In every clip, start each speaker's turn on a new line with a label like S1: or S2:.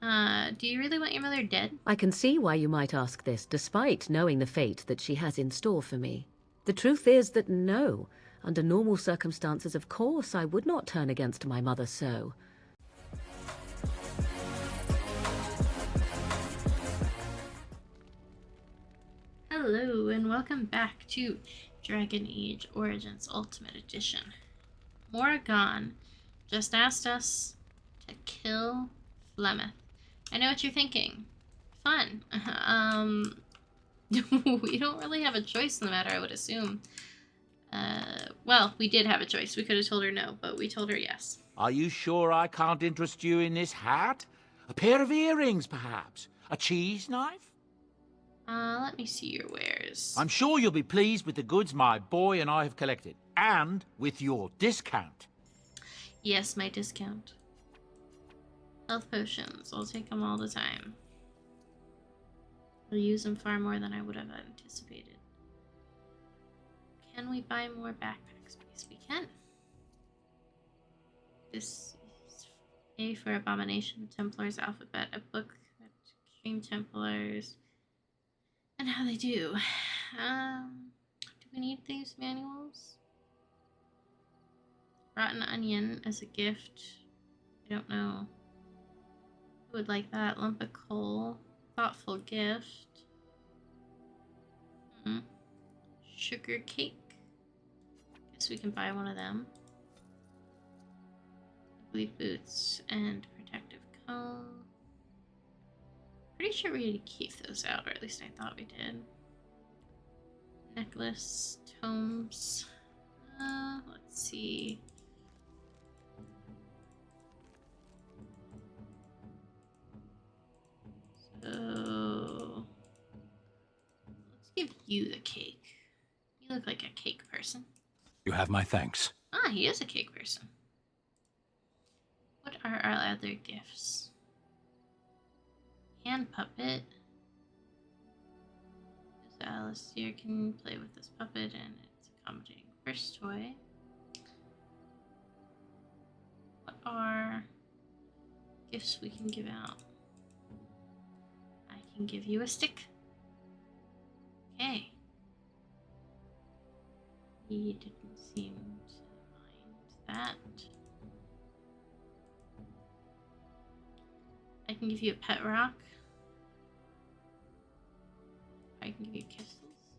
S1: Do you really want your mother dead?
S2: I can see why you might ask this, despite knowing the fate that she has in store for me. The truth is that no. Under normal circumstances, of course, I would not turn against my mother so.
S1: Hello, and welcome back to Dragon Age Origins Ultimate Edition. Morrigan just asked us to kill Flemeth. I know what you're thinking. Fun. We don't really have a choice in the matter, I would assume. Well, we did have a choice. We could have told her no, but we told her yes.
S3: Are you sure I can't interest you in this hat? A pair of earrings, perhaps? A cheese knife?
S1: Let me see your wares.
S3: I'm sure you'll be pleased with the goods my boy and I have collected, and with your discount.
S1: Yes, my discount. Health potions. I'll take them all the time. I'll use them far more than I would have anticipated. Can we buy more backpack space? We can. This is A for Abomination, Templars Alphabet, a book at Extreme Templars, and how they do. Do we need these manuals? Rotten Onion as a gift. I don't know. Who would like that? Lump of coal. Thoughtful gift. Sugar cake. Guess we can buy one of them. Ugly boots and protective cone. Pretty sure we had to keep those out, or at least I thought we did. Necklace, tomes. Let's see. So let's give you the cake. You look like a cake person.
S4: You have my thanks.
S1: Ah, he is a cake person. What are our other gifts? Hand puppet. This Alistair can play with this puppet, and it's accommodating first toy. What are gifts we can give out? I can give you a stick. Okay. He didn't seem to mind that. I can give you a pet rock. I can give you crystals.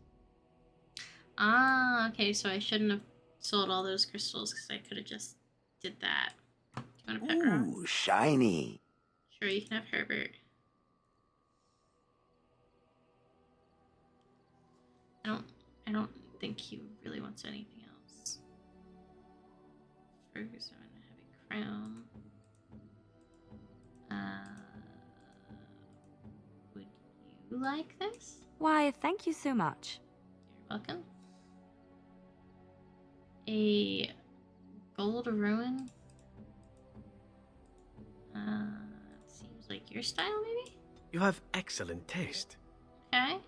S1: Ah, okay, so I shouldn't have sold all those crystals because I could have just did that. Do you want a pet rock?
S5: Ooh, shiny.
S1: Sure, you can have Herbert. I don't think he really wants anything else. Ferguson, a heavy crown. Would you like this?
S6: Why, thank you so much.
S1: You're welcome. A gold ruin. Seems like your style, maybe?
S7: You have excellent taste.
S1: Okay.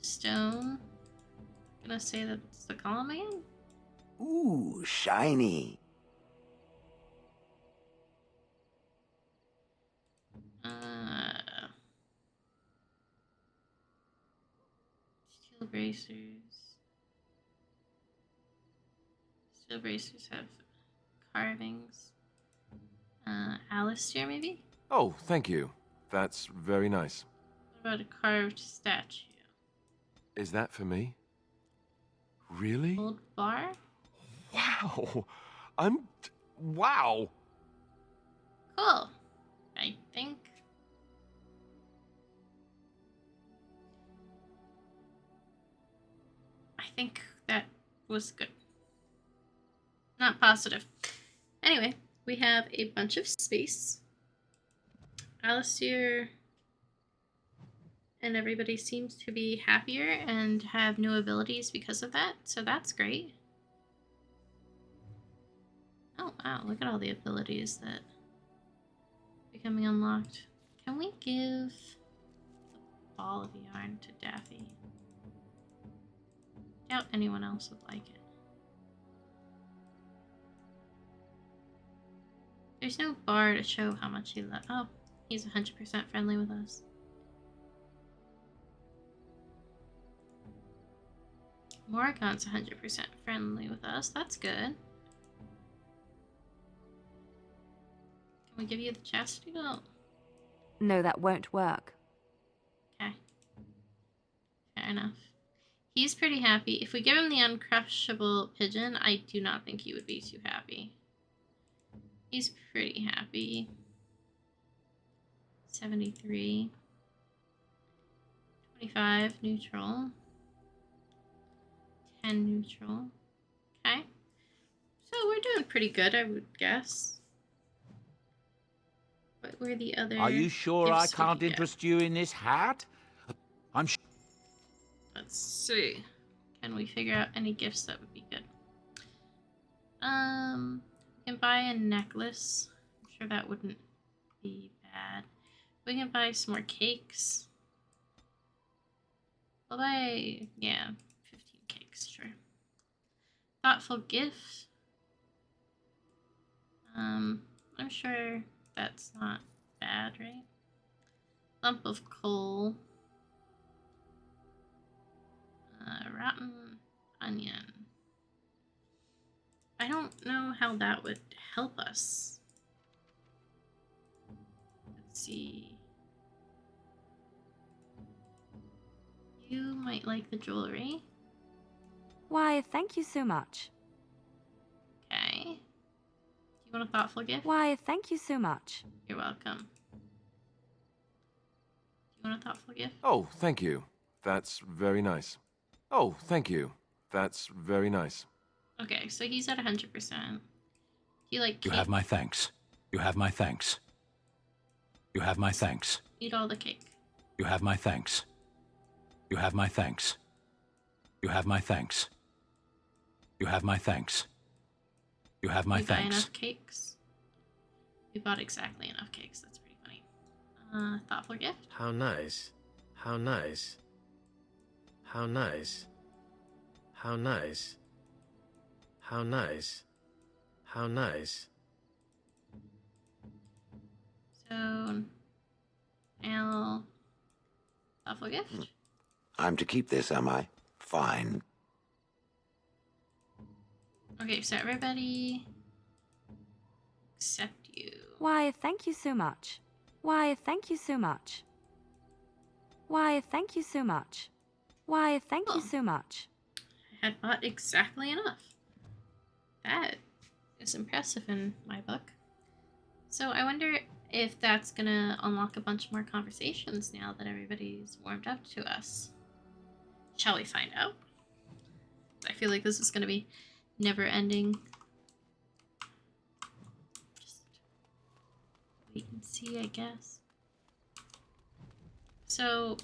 S1: Stone. Gonna say that's the golem again?
S5: Ooh, shiny.
S1: Steel bracers. Steel bracers have carvings. Alistair, maybe?
S8: Oh, thank you. That's very nice.
S1: What about a carved statue?
S8: Is that for me? Really?
S1: Gold bar?
S8: Wow. Wow.
S1: Cool. I think. I think that was good. Not positive. Anyway, we have a bunch of space. Alistair and everybody seems to be happier and have new abilities because of that, so that's great. Oh wow, look at all the abilities that are becoming unlocked. Can we give the ball of yarn to Daffy? Doubt anyone else would like it. There's no bar to show how much he loves. Oh, he's 100% friendly with us. Morrigan's 100% friendly with us. That's good. Can we give you the chastity belt?
S6: No, that won't work.
S1: Okay. Fair enough. He's pretty happy. If we give him the uncrushable pigeon, I do not think he would be too happy. He's pretty happy. 73. 25 neutral. 10 neutral. Okay. So we're doing pretty good, I would guess. What were the other...
S3: Are you sure I
S1: gifts we
S3: can't
S1: could get?
S3: interest you in this hat? I'm sure.
S1: Let's see. Can we figure out any gifts that would be good? We can buy a necklace. I'm sure that wouldn't be bad. We can buy some more cakes. We'll buy, yeah, 15 cakes, sure. Thoughtful gift. I'm sure that's not bad, right? Lump of coal. Rotten onion. I don't know how that would help us. Let's see. You might like the jewelry.
S6: Why, thank you so much.
S1: Okay. Do you want a thoughtful gift?
S6: Why, thank you so much.
S1: You're welcome. Do you want a thoughtful gift?
S8: Oh, thank you. That's very nice. Oh, thank you. That's very nice.
S1: Okay, so he's at 100%. Do you like
S4: You
S1: cake?
S4: have my thanks. You have my thanks. You have my thanks.
S1: Eat all the cake.
S4: You have my thanks. You have my thanks. You have my thanks. You have my thanks. You have my
S1: We buy
S4: thanks.
S1: enough cakes. We bought exactly enough cakes. That's pretty funny. Thoughtful gift.
S7: How nice. How nice. How nice. How nice. How nice. How nice.
S1: So, L. Thoughtful gift.
S5: I'm to keep this, am I? Fine.
S1: Okay, so everybody except you.
S6: Why, thank you so much. Why, thank you so much. Why, thank you so much. Why, thank you
S1: Oh.
S6: so much.
S1: I had bought exactly enough. That is impressive in my book. So I wonder if that's gonna unlock a bunch more conversations now that everybody's warmed up to us. Shall we find out? I feel like this is gonna be never ending. Just wait and see, I guess. So,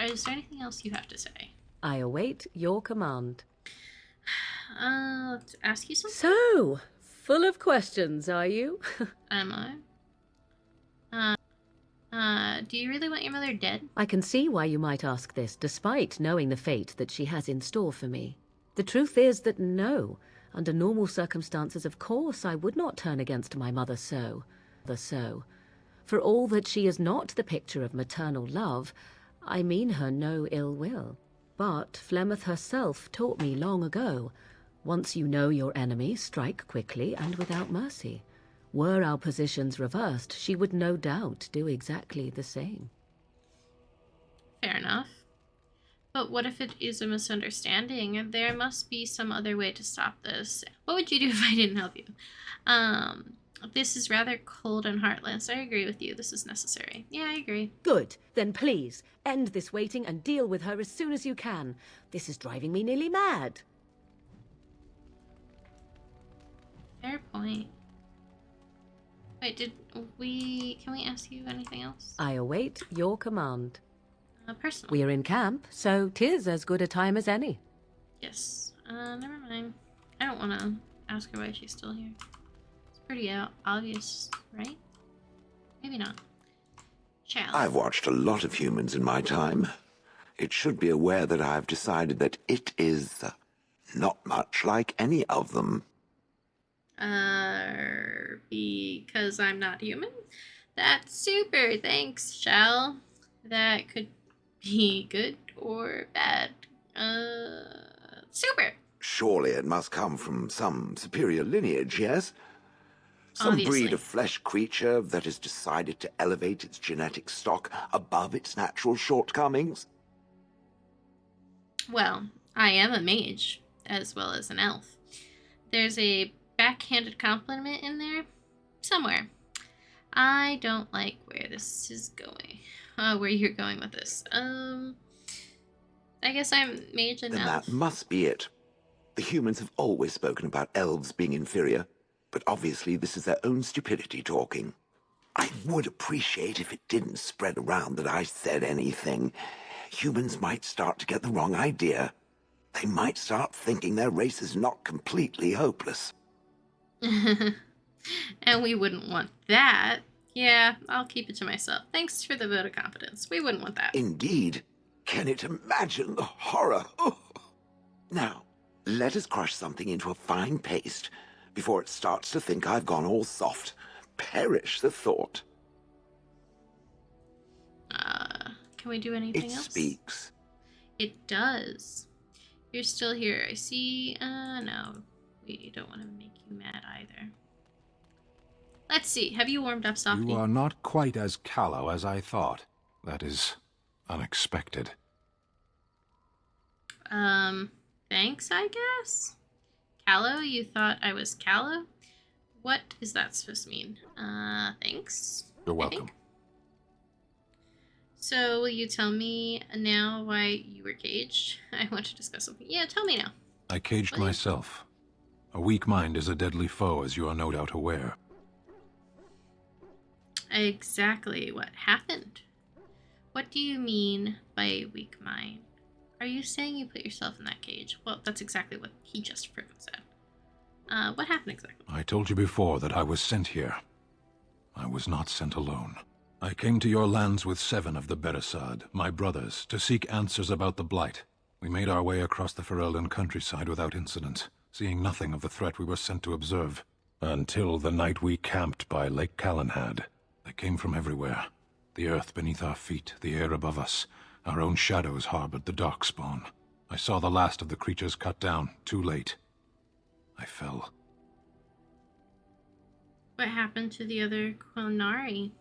S1: is there anything else you have to say?
S2: I await your command.
S1: Let's ask you something.
S2: So, full of questions, are you?
S1: Am I? Do you really want your mother dead?
S2: I can see why you might ask this, despite knowing the fate that she has in store for me. The truth is that no, under normal circumstances, of course, I would not turn against my mother so. For all that she is not the picture of maternal love, I mean her no ill will. But Flemeth herself taught me long ago, once you know your enemy, strike quickly and without mercy. Were our positions reversed, she would no doubt do exactly the same.
S1: Fair enough. But what if it is a misunderstanding? There must be some other way to stop this. What would you do if I didn't help you? This is rather cold and heartless. I agree with you. This is necessary. Yeah, I agree.
S2: Good. Then please, end this waiting and deal with her as soon as you can. This is driving me nearly mad.
S1: Fair point. Wait, can we ask you anything else?
S2: I await your command.
S1: Personal.
S2: We are in camp, so 'tis as good a time as any.
S1: Yes. Never mind. I don't want to ask her why she's still here. It's pretty obvious, right? Maybe not. Shall
S5: I've watched a lot of humans in my time. It should be aware that I've decided that it is not much like any of them.
S1: Because I'm not human? That's super. Thanks, Shell. That could be good or bad. Super.
S5: Surely it must come from some superior lineage, yes? Some breed
S1: Obviously.
S5: of flesh creature that has decided to elevate its genetic stock above its natural shortcomings?
S1: Well, I am a mage, as well as an elf. There's a backhanded compliment in there somewhere. I don't like where this is going. Where you're going with this. I guess I'm mage and
S5: Then
S1: elf.
S5: that must be it. The humans have always spoken about elves being inferior, but obviously this is their own stupidity talking. I would appreciate if it didn't spread around that I said anything. Humans might start to get the wrong idea. They might start thinking their race is not completely hopeless.
S1: And we wouldn't want that. Yeah, I'll keep it to myself. Thanks for the vote of confidence. We wouldn't want that.
S5: Indeed. Can it imagine the horror? Oh. Now, let us crush something into a fine paste before it starts to think I've gone all soft. Perish the thought.
S1: Can we do anything
S5: It
S1: else?
S5: speaks.
S1: It does. You're still here. I see. No. We don't want to make you mad either. Let's see. Have you warmed up, Softy?
S4: You are not quite as callow as I thought. That is unexpected.
S1: Thanks, I guess? Callow? You thought I was callow? What is that supposed to mean? Thanks.
S4: You're
S1: I
S4: welcome.
S1: think. So, will you tell me now why you were caged? I want to discuss something. Yeah, tell me now.
S4: I caged
S1: Will you?
S4: myself. A weak mind is a deadly foe, as you are no doubt aware.
S1: Exactly what happened. What do you mean by a weak mind? Are you saying you put yourself in that cage? Well, that's exactly what he just freaking said. What happened exactly?
S4: I told you before that I was sent here. I was not sent alone. I came to your lands with 7 of the Beresad, my brothers, to seek answers about the Blight. We made our way across the Ferelden countryside without incident, seeing nothing of the threat we were sent to observe. Until the night we camped by Lake Callanhad. They came from everywhere. The earth beneath our feet, the air above us. Our own shadows harbored the darkspawn. I saw the last of the creatures cut down, too late. I fell.
S1: What happened to the other Quilnari?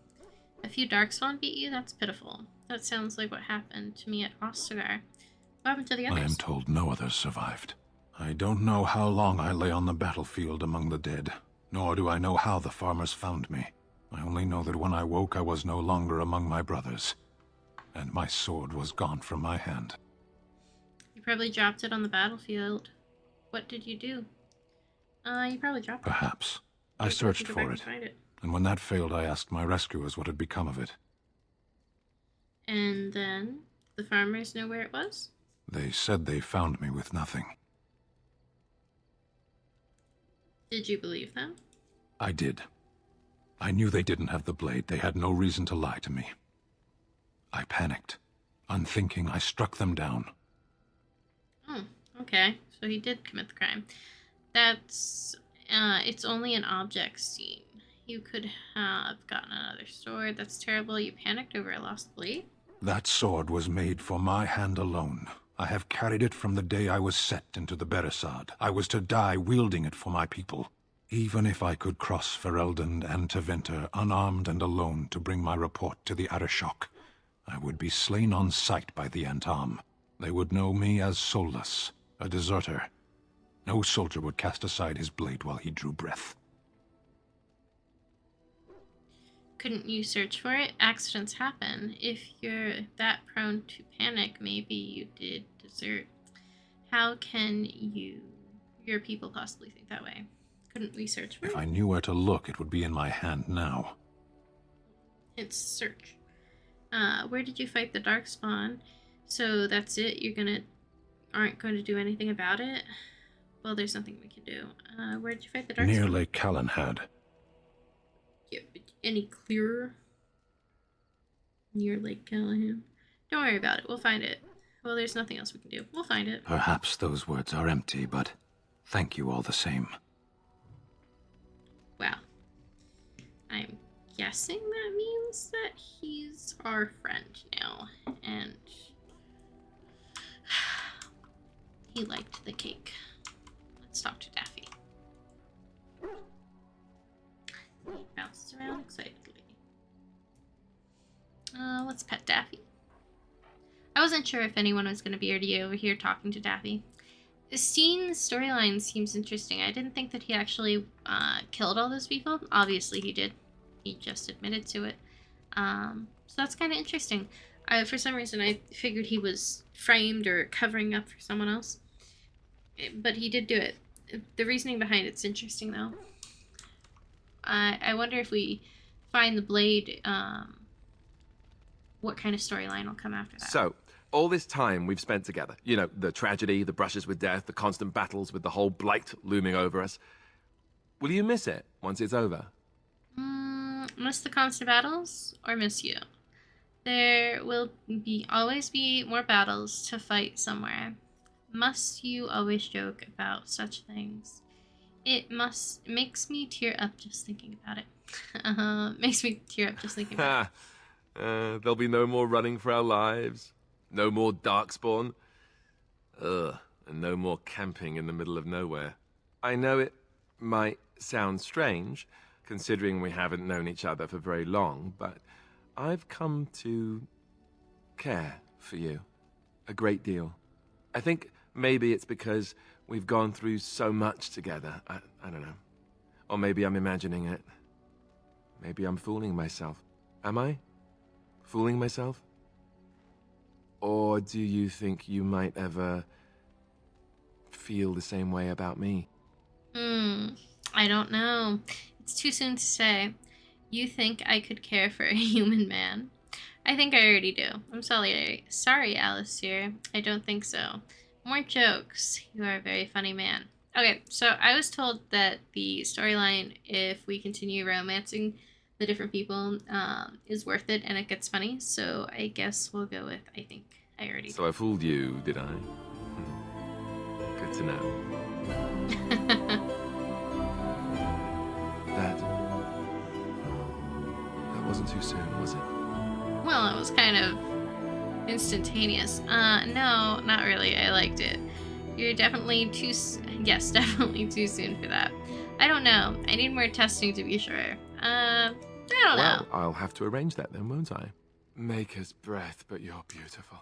S1: A few Darkspawn beat you? That's pitiful. That sounds like what happened to me at Ostagar. What happened to the others?
S4: I am told no others survived. I don't know how long I lay on the battlefield among the dead, nor do I know how the farmers found me. I only know that when I woke I was no longer among my brothers, and my sword was gone from my hand.
S1: You probably dropped it on the battlefield. What did you do? You probably dropped it.
S4: Perhaps. I
S1: Maybe we
S4: searched
S1: can go back
S4: for
S1: and
S4: it,
S1: find it.
S4: and when that failed I asked my rescuers what had become of it.
S1: And then the farmers know where it was?
S4: They said they found me with nothing.
S1: Did you believe them?
S4: I did. I knew they didn't have the blade. They had no reason to lie to me. I panicked. Unthinking, I struck them down.
S1: Oh, okay. So he did commit the crime. That's, it's only an object scene. You could have gotten another sword. That's terrible. You panicked over a lost blade?
S4: That sword was made for my hand alone. I have carried it from the day I was set into the Beresad. I was to die wielding it for my people. Even if I could cross Ferelden and Tevinter unarmed and alone to bring my report to the Arishok, I would be slain on sight by the Antam. They would know me as soulless, a deserter. No soldier would cast aside his blade while he drew breath.
S1: Couldn't you search for it? Accidents happen. If you're that prone to panic, maybe you did desert. How can your people possibly think that way? Couldn't we search for
S4: If
S1: it?
S4: I knew where to look, it would be in my hand now.
S1: It's search. Where did you fight the Darkspawn? So that's it? Aren't going to do anything about it? Well, there's nothing we can do. Where did you fight the Darkspawn?
S4: Near Lake Callanhad.
S1: Yeah, but any clearer? Near Lake Callahan. Don't worry about it. We'll find it. Well, there's nothing else we can do. We'll find it.
S4: Perhaps those words are empty, but thank you all the same.
S1: I'm guessing that means that he's our friend now, and he liked the cake. Let's talk to Daffy. He bounces around excitedly. Let's pet Daffy. I wasn't sure if anyone was going to be over here talking to Daffy. Sten's storyline seems interesting. I didn't think that he actually killed all those people. Obviously he did. He just admitted to it. So that's kind of interesting. For some reason, I figured he was framed or covering up for someone else. But he did do it. The reasoning behind it's interesting, though. I wonder if we find the blade, what kind of storyline will come after that.
S8: So, all this time we've spent together, you know, the tragedy, the brushes with death, the constant battles with the whole blight looming over us. Will you miss it once it's over?
S1: Miss the constant battles or miss you? There will always be more battles to fight somewhere. Must you always joke about such things? It makes me tear up just thinking about it. Makes me tear up just thinking about it.
S8: There'll be no more running for our lives. No more darkspawn. And no more camping in the middle of nowhere. I know it might sound strange, considering we haven't known each other for very long, but I've come to care for you a great deal. I think maybe it's because we've gone through so much together. I don't know. Or maybe I'm imagining it. Maybe I'm fooling myself. Am I? Fooling myself? Or do you think you might ever feel the same way about me?
S1: I don't know. It's too soon to say. You think I could care for a human man? I think I already do. I'm sorry, Alistair. I don't think so. More jokes. You are a very funny man. Okay, so I was told that the storyline, if we continue romancing the different people, is worth it and it gets funny. So I guess we'll go with, I think I already
S8: So I fooled you, did I? Good to know. That wasn't too soon, was it?
S1: Well, it was kind of instantaneous. No, not really. I liked it. You're definitely yes, definitely too soon for that. I don't know. I need more testing to be sure. I don't know.
S8: Well, I'll have to arrange that then, won't I? Maker's breath, but you're beautiful.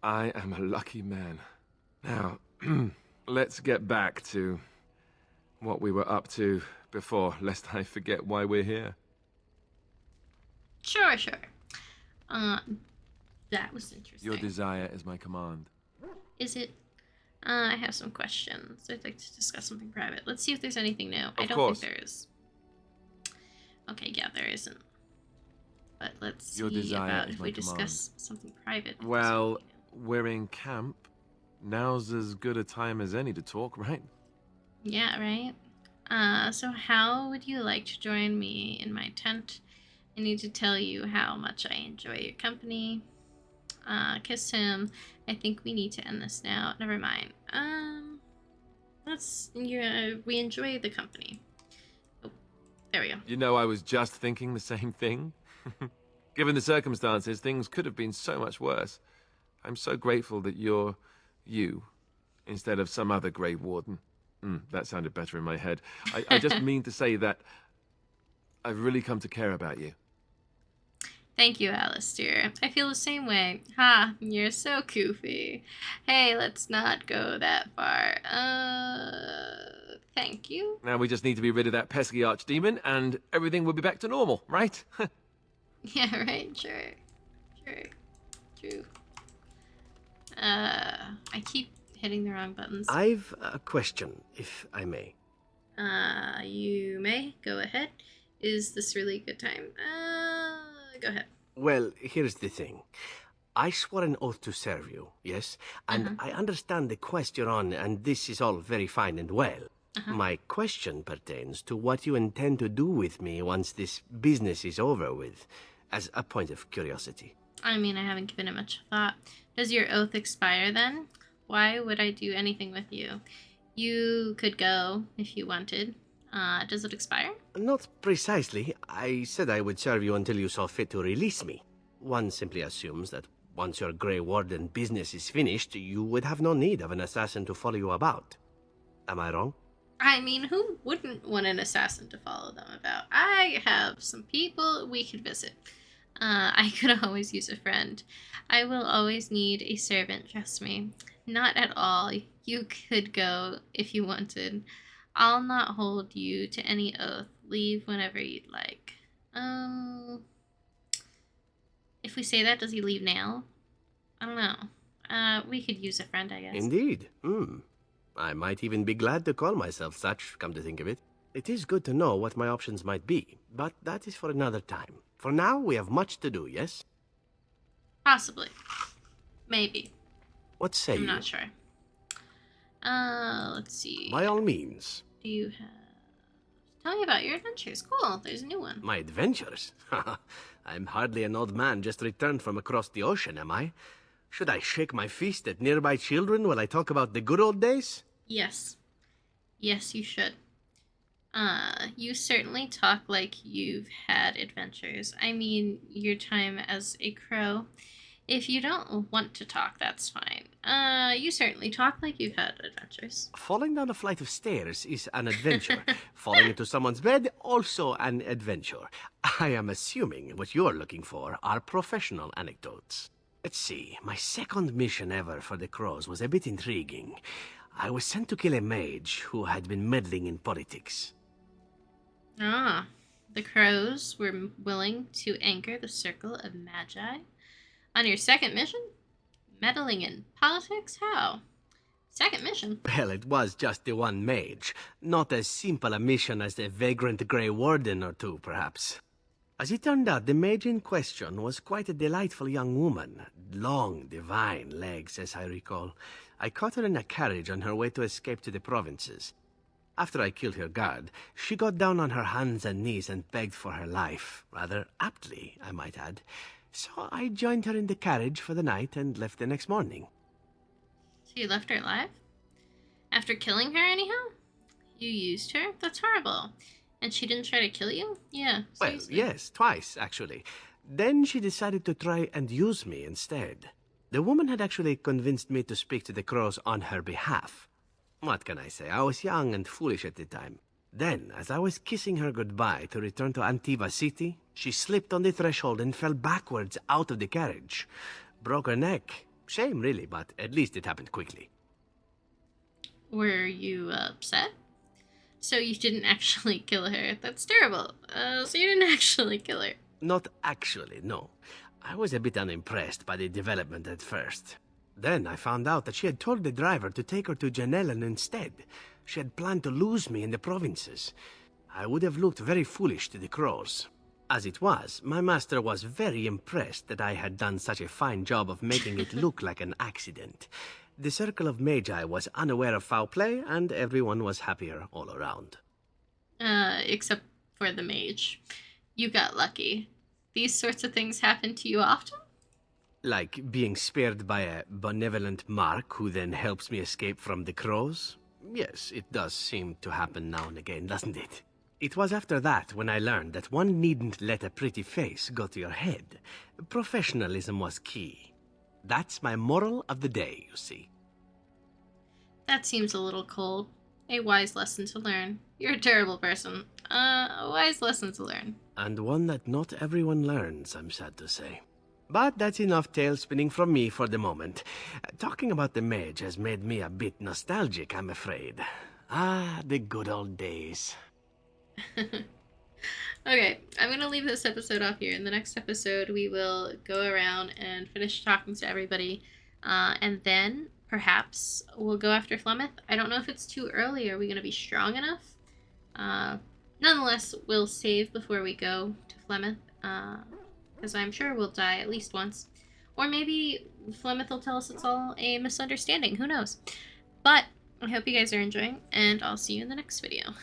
S8: I am a lucky man. Now, let's get back to what we were up to before, lest I forget why we're here.
S1: Sure. That was interesting.
S8: Your desire is my command.
S1: Is it? I have some questions. I'd like to discuss something private. Let's see if there's anything new. I don't think there is. Okay, yeah, there isn't. But let's see about if we discuss something private.
S8: Well, we're in camp. Now's as good a time as any to talk, right?
S1: Yeah, right? So how would you like to join me in my tent? I need to tell you how much I enjoy your company. Kiss him. I think we need to end this now. Never mind. We enjoy the company. Oh, there we go.
S8: You know, I was just thinking the same thing. Given the circumstances, things could have been so much worse. I'm so grateful that you're you, instead of some other Grey Warden. That sounded better in my head. I just mean to say that I've really come to care about you.
S1: Thank you, Alistair. I feel the same way. Ha, you're so goofy. Hey, let's not go that far. Thank you.
S8: Now we just need to be rid of that pesky archdemon, and everything will be back to normal, right?
S1: Yeah, right? Sure. True. I keep hitting the wrong buttons.
S9: I've a question, if I may.
S1: You may. Go ahead. Is this really a good time? Go ahead.
S9: Well, here's the thing. I swore an oath to serve you, yes? And I understand the quest you're on, and this is all very fine and well. My question pertains to what you intend to do with me once this business is over with, as a point of curiosity.
S1: I mean, I haven't given it much thought. Does your oath expire then? Why would I do anything with you? You could go if you wanted. Does it expire?
S9: Not precisely. I said I would serve you until you saw fit to release me. One simply assumes that once your Grey Warden business is finished, you would have no need of an assassin to follow you about. Am I wrong?
S1: I mean, who wouldn't want an assassin to follow them about? I have some people we could visit. I could always use a friend. I will always need a servant, trust me. Not at all. You could go if you wanted. I'll not hold you to any oath. Leave whenever you'd like. If we say that, does he leave now? I don't know. We could use a friend, I guess.
S9: Indeed. I might even be glad to call myself such, come to think of it. It is good to know what my options might be, but that is for another time. For now, we have much to do, yes?
S1: Possibly. Maybe.
S9: What say you?
S1: I'm not sure. Let's see.
S9: By all means.
S1: Do you have... Tell me about your adventures. Cool, there's a new one.
S9: My adventures? I'm hardly an old man just returned from across the ocean, am I? Should I shake my fist at nearby children while I talk about the good old days?
S1: Yes. Yes, you should. You certainly talk like you've had adventures. I mean, your time as a crow. If you don't want to talk, that's fine. You certainly talk like you've had adventures.
S9: Falling down a flight of stairs is an adventure. Falling into someone's bed, also an adventure. I am assuming what you're looking for are professional anecdotes. Let's see, my second mission ever for the Crows was a bit intriguing. I was sent to kill a mage who had been meddling in politics.
S1: Ah, the crows were willing to anchor the circle of magi? On your second mission? Meddling in politics? How? Second mission?
S9: Well, it was just the one mage. Not as simple a mission as the vagrant Grey Warden or two, perhaps. As it turned out, the mage in question was quite a delightful young woman. Long, divine legs, as I recall. I caught her in a carriage on her way to escape to the provinces. After I killed her guard, she got down on her hands and knees and begged for her life. Rather aptly, I might add. So I joined her in the carriage for the night and left the next morning.
S1: So you left her alive? After killing her, anyhow? You used her? That's horrible. And she didn't try to kill you? Yeah, seriously.
S9: Well, yes, twice, actually. Then she decided to try and use me instead. The woman had actually convinced me to speak to the crows on her behalf. What can I say? I was young and foolish at the time. Then, as I was kissing her goodbye to return to Antiva City, she slipped on the threshold and fell backwards out of the carriage. Broke her neck. Shame, really, but at least it happened quickly.
S1: Were you upset? So you didn't actually kill her. That's terrible. So you didn't actually kill her.
S9: Not actually, no. I was a bit unimpressed by the development at first. Then I found out that she had told the driver to take her to Janellen instead. She had planned to lose me in the provinces. I would have looked very foolish to the crows. As it was, my master was very impressed that I had done such a fine job of making it look like an accident. The circle of magi was unaware of foul play, and everyone was happier all around.
S1: Except for the mage. You got lucky. These sorts of things happen to you often?
S9: Like being spared by a benevolent mark who then helps me escape from the crows? Yes, it does seem to happen now and again, doesn't it? It was after that when I learned that one needn't let a pretty face go to your head. Professionalism was key. That's my moral of the day, you see.
S1: That seems a little cold. A wise lesson to learn. You're a terrible person. A wise lesson to learn.
S9: And one that not everyone learns, I'm sad to say. But that's enough tale spinning from me for the moment. Talking about the mage has made me a bit nostalgic, I'm afraid. Ah, the good old days.
S1: Okay, I'm going to leave this episode off here. In the next episode, we will go around and finish talking to everybody. And then, perhaps, we'll go after Flemeth. I don't know if it's too early. Are we going to be strong enough? Nonetheless, we'll save before we go to Flemeth. Because I'm sure we'll die at least once. Or maybe Flemeth will tell us it's all a misunderstanding. Who knows? But I hope you guys are enjoying, and I'll see you in the next video.